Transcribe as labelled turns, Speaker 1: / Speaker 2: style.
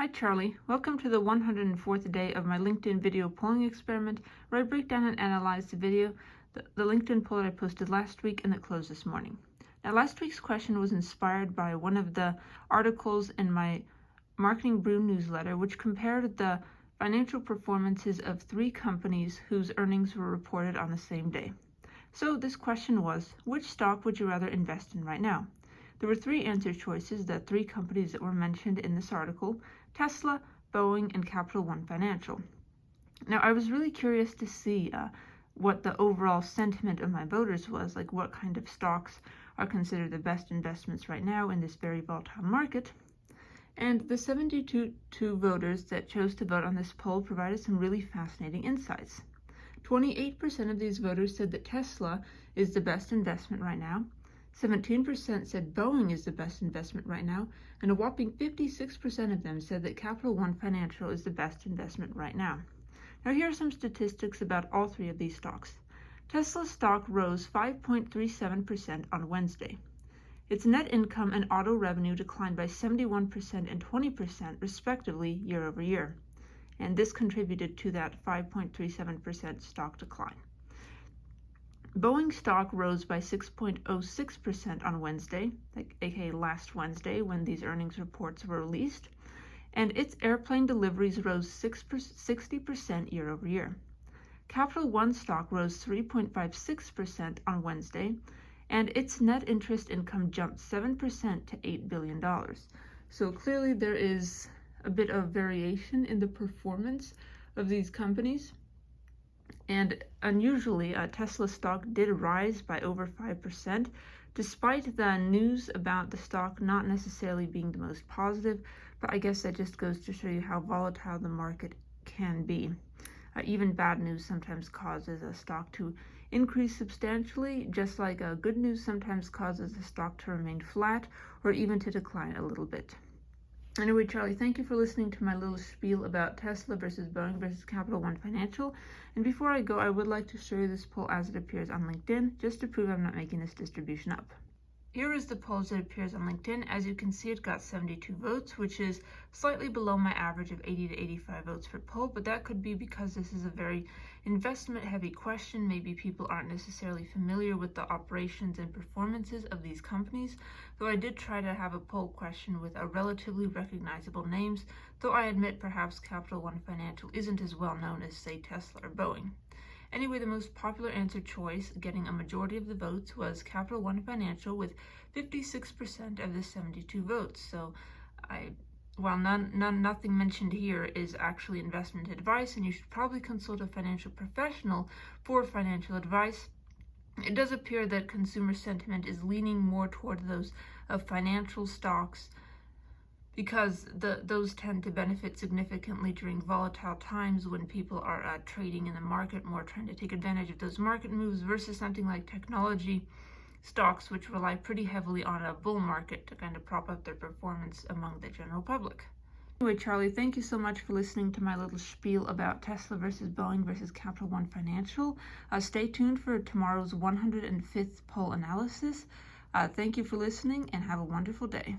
Speaker 1: Hi Charlie, welcome to the 104th day of my LinkedIn video polling experiment where I break down and analyze the LinkedIn poll that I posted last week and that closed this morning. Now last week's question was inspired by one of the articles in my Marketing Brew newsletter which compared the financial performances of three companies whose earnings were reported on the same day. So this question was, which stock would you rather invest in right now? There were three answer choices, the three companies that were mentioned in this article: Tesla, Boeing, and Capital One Financial. Now, I was really curious to see what the overall sentiment of my voters was, like what kind of stocks are considered the best investments right now in this very volatile market. And the 72 voters that chose to vote on this poll provided some really fascinating insights. 28% of these voters said that Tesla is the best investment right now. 17% said Boeing is the best investment right now, and a whopping 56% of them said that Capital One Financial is the best investment right now. Now here are some statistics about all three of these stocks. Tesla stock rose 5.37% on Wednesday. Its net income and auto revenue declined by 71% and 20% respectively year over year, and this contributed to that 5.37% stock decline. Boeing stock rose by 6.06% on Wednesday, aka last Wednesday when these earnings reports were released, and its airplane deliveries rose 60% year over year. Capital One stock rose 3.56% on Wednesday, and its net interest income jumped 7% to $8 billion. So clearly there is a bit of variation in the performance of these companies. And unusually, Tesla stock did rise by over 5%, despite the news about the stock not necessarily being the most positive, but I guess that just goes to show you how volatile the market can be. Even bad news sometimes causes a stock to increase substantially, just like good news sometimes causes the stock to remain flat or even to decline a little bit. Anyway, Charlie, thank you for listening to my little spiel about Tesla versus Boeing versus Capital One Financial. And before I go, I would like to show you this poll as it appears on LinkedIn, just to prove I'm not making this distribution up. Here is the poll as it appears on LinkedIn. As you can see, it got 72 votes, which is slightly below my average of 80 to 85 votes per poll, but that could be because this is a very investment-heavy question. Maybe people aren't necessarily familiar with the operations and performances of these companies, though I did try to have a poll question with a relatively recognizable names, though I admit perhaps Capital One Financial isn't as well known as, say, Tesla or Boeing. Anyway, the most popular answer choice, getting a majority of the votes, was Capital One Financial with 56% of the 72 votes. So while nothing mentioned here is actually investment advice, and you should probably consult a financial professional for financial advice, it does appear that consumer sentiment is leaning more toward those financial stocks, because those tend to benefit significantly during volatile times when people are trading in the market, more trying to take advantage of those market moves, versus something like technology stocks, which rely pretty heavily on a bull market to kind of prop up their performance among the general public. Anyway, Charlie, thank you so much for listening to my little spiel about Tesla versus Boeing versus Capital One Financial. Stay tuned for tomorrow's 105th poll analysis. Thank you for listening and have a wonderful day.